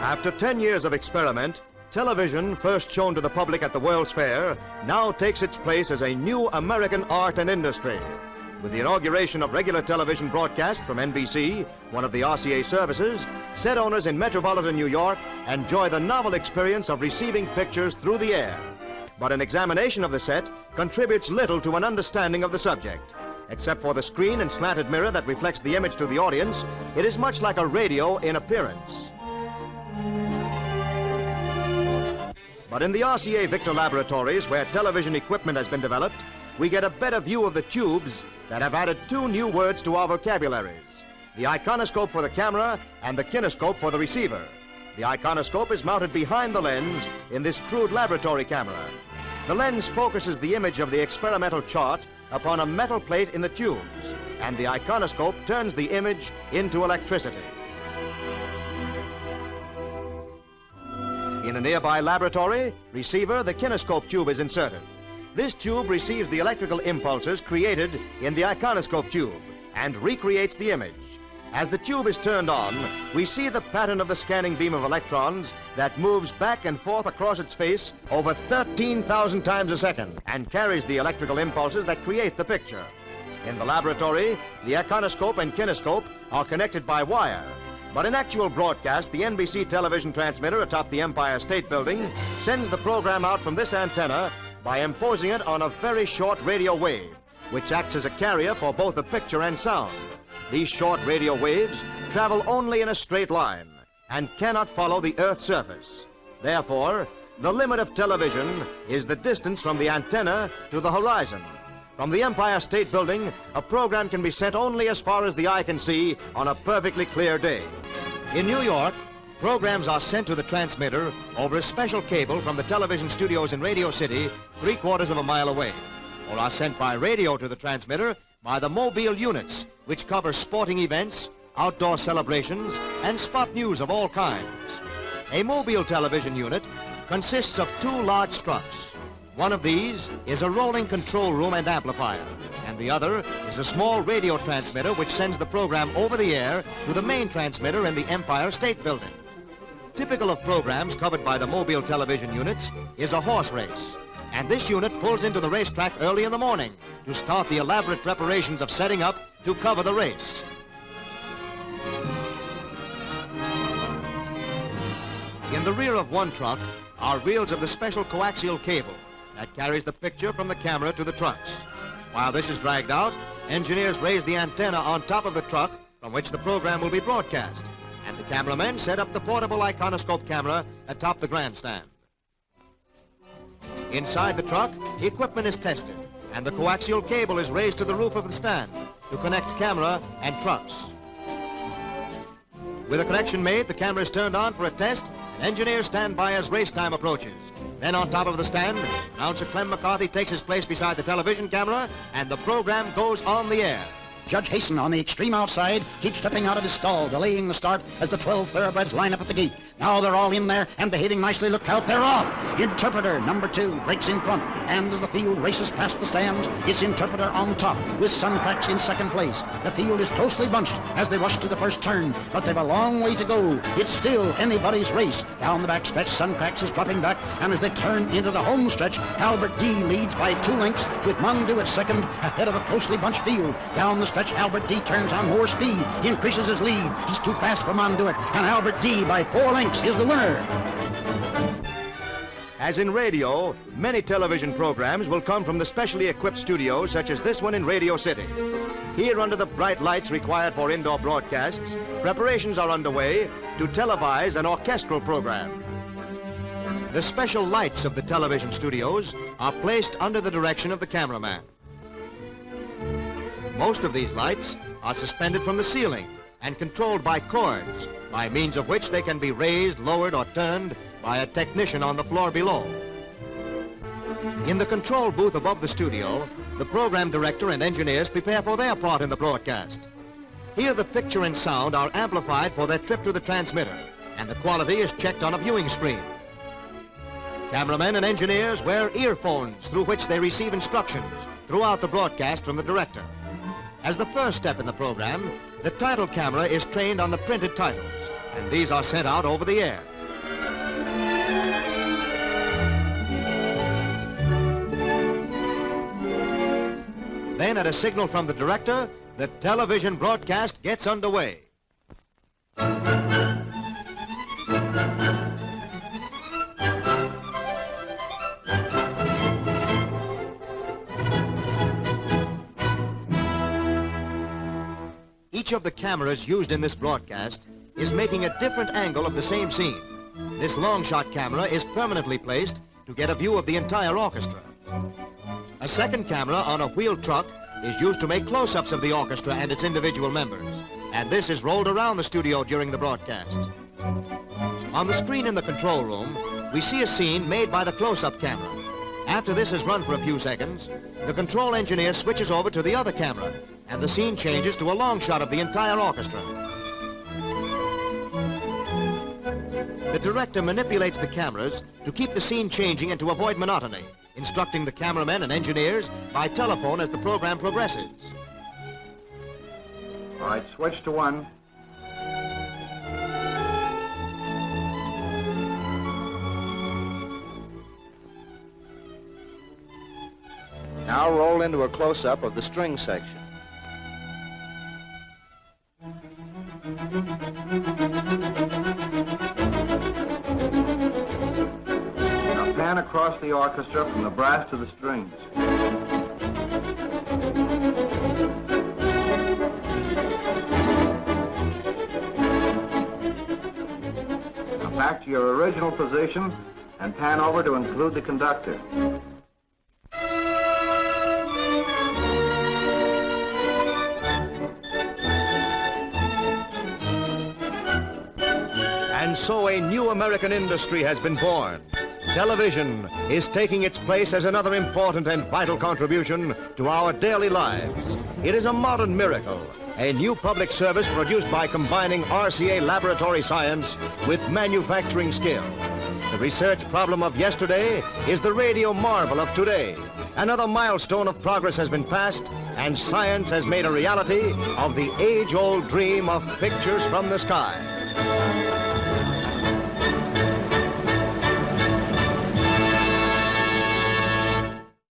After 10 years of experiment, television, first shown to the public at the World's Fair, now takes its place as a new American art and industry. With the inauguration of regular television broadcast from NBC, one of the RCA services, set owners in metropolitan New York enjoy the novel experience of receiving pictures through the air. But an examination of the set contributes little to an understanding of the subject. Except for the screen and slanted mirror that reflects the image to the audience, it is much like a radio in appearance. But in the RCA Victor laboratories, where television equipment has been developed, we get a better view of the tubes that have added two new words to our vocabularies: the iconoscope for the camera and the kinescope for the receiver. The iconoscope is mounted behind the lens in this crude laboratory camera. The lens focuses the image of the experimental chart upon a metal plate in the tubes, and the iconoscope turns the image into electricity. In a nearby laboratory receiver, the kinescope tube is inserted. This tube receives the electrical impulses created in the iconoscope tube and recreates the image. As the tube is turned on, we see the pattern of the scanning beam of electrons that moves back and forth across its face over 13,000 times a second and carries the electrical impulses that create the picture. In the laboratory, the iconoscope and kinescope are connected by wire. But in actual broadcast, the NBC television transmitter atop the Empire State Building sends the program out from this antenna by imposing it on a very short radio wave, which acts as a carrier for both the picture and sound. These short radio waves travel only in a straight line and cannot follow the Earth's surface. Therefore, the limit of television is the distance from the antenna to the horizon. From the Empire State Building, a program can be sent only as far as the eye can see on a perfectly clear day. In New York, programs are sent to the transmitter over a special cable from the television studios in Radio City, 3/4 of a mile away, or are sent by radio to the transmitter by the mobile units, which cover sporting events, outdoor celebrations, and spot news of all kinds. A mobile television unit consists of two large struts. One of these is a rolling control room and amplifier, and the other is a small radio transmitter which sends the program over the air to the main transmitter in the Empire State Building. Typical of programs covered by the mobile television units is a horse race, and this unit pulls into the racetrack early in the morning to start the elaborate preparations of setting up to cover the race. In the rear of one truck are reels of the special coaxial cable that carries the picture from the camera to the trucks. While this is dragged out, engineers raise the antenna on top of the truck from which the program will be broadcast, and the cameramen set up the portable iconoscope camera atop the grandstand. Inside the truck, equipment is tested, and the coaxial cable is raised to the roof of the stand to connect camera and trucks. With a connection made, the camera is turned on for a test, and engineers stand by as race time approaches. Then on top of the stand, announcer Clem McCarthy takes his place beside the television camera, and the program goes on the air. Judge Hasten on the extreme outside keeps stepping out of his stall, delaying the start as the 12 thoroughbreds line up at the gate. Now they're all in there and behaving nicely. Look out, they're off. Interpreter number 2 breaks in front, and as the field races past the stands, it's Interpreter on top with Suncracks in second place. The field is closely bunched as they rush to the first turn, but they've a long way to go. It's still anybody's race. Down the back stretch, Suncracks is dropping back, and as they turn into the home stretch, Albert D leads by 2 lengths with Mondu at second ahead of a closely bunched field. Down the stretch, Albert D turns on more speed. He increases his lead. He's too fast for Monduit, and Albert D by 4 lengths is the winner. As in radio, many television programs will come from the specially equipped studios such as this one in Radio City. Here, under the bright lights required for indoor broadcasts, preparations are underway to televise an orchestral program. The special lights of the television studios are placed under the direction of the cameraman. Most of these lights are suspended from the ceiling and controlled by cords, by means of which they can be raised, lowered, or turned by a technician on the floor below. In the control booth above the studio, the program director and engineers prepare for their part in the broadcast. Here the picture and sound are amplified for their trip to the transmitter, and the quality is checked on a viewing screen. Cameramen and engineers wear earphones through which they receive instructions throughout the broadcast from the director. As the first step in the program, the title camera is trained on the printed titles, and these are sent out over the air. Then, at a signal from the director, the television broadcast gets underway. Each of the cameras used in this broadcast is making a different angle of the same scene. This long-shot camera is permanently placed to get a view of the entire orchestra. A second camera on a wheeled truck is used to make close-ups of the orchestra and its individual members, and this is rolled around the studio during the broadcast. On the screen in the control room, we see a scene made by the close-up camera. After this has run for a few seconds, the control engineer switches over to the other camera, and the scene changes to a long shot of the entire orchestra. The director manipulates the cameras to keep the scene changing and to avoid monotony, instructing the cameramen and engineers by telephone as the program progresses. All right, switch to one. Now roll into a close-up of the string section. Now pan across the orchestra from the brass to the strings. Now back to your original position and pan over to include the conductor. And so a new American industry has been born. Television is taking its place as another important and vital contribution to our daily lives. It is a modern miracle, a new public service produced by combining RCA laboratory science with manufacturing skill. The research problem of yesterday is the radio marvel of today. Another milestone of progress has been passed, and science has made a reality of the age-old dream of pictures from the sky.